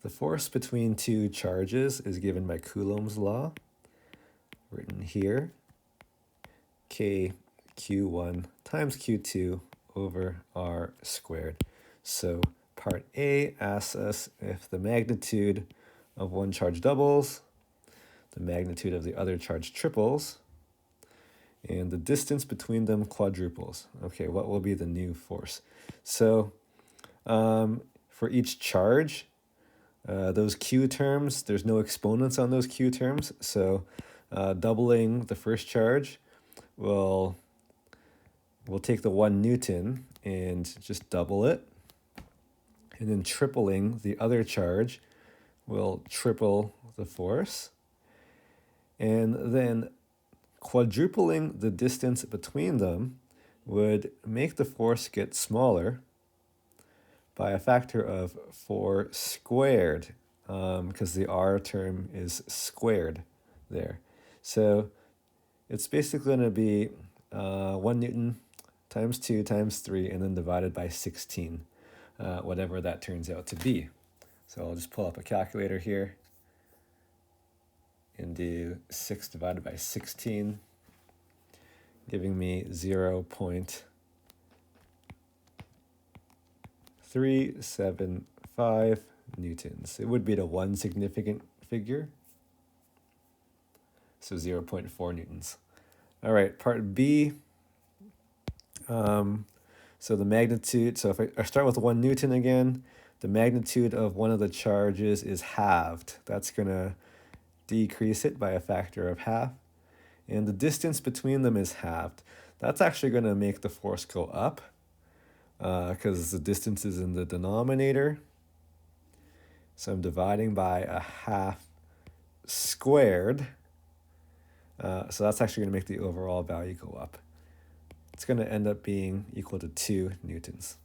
The force between two charges is given by Coulomb's law, written here. K Q1 times Q2 over R squared. So part A asks us if the magnitude of one charge doubles, the magnitude of the other charge triples, and the distance between them quadruples. Okay, what will be the new force? So for each charge, those Q terms, there's no exponents on those Q terms, so doubling the first charge will we'll take the 1 Newton and just double it. And then tripling the other charge will triple the force. And then quadrupling the distance between them would make the force get smaller by a factor of 4 squared, because the R term is squared there. So it's basically going to be 1 Newton times 2 times 3 and then divided by 16, whatever that turns out to be. So I'll just pull up a calculator here and do 6 divided by 16, giving me 0.375 newtons. It would be the one significant figure, so 0.4 newtons. All right, part B. So the magnitude, so if I start with 1 Newton again, the magnitude of one of the charges is halved. That's going to decrease it by a factor of half. And the distance between them is halved. That's actually going to make the force go up because the distance is in the denominator. So I'm dividing by a half squared. So that's actually going to make the overall value go up. It's going to end up being equal to 2 newtons.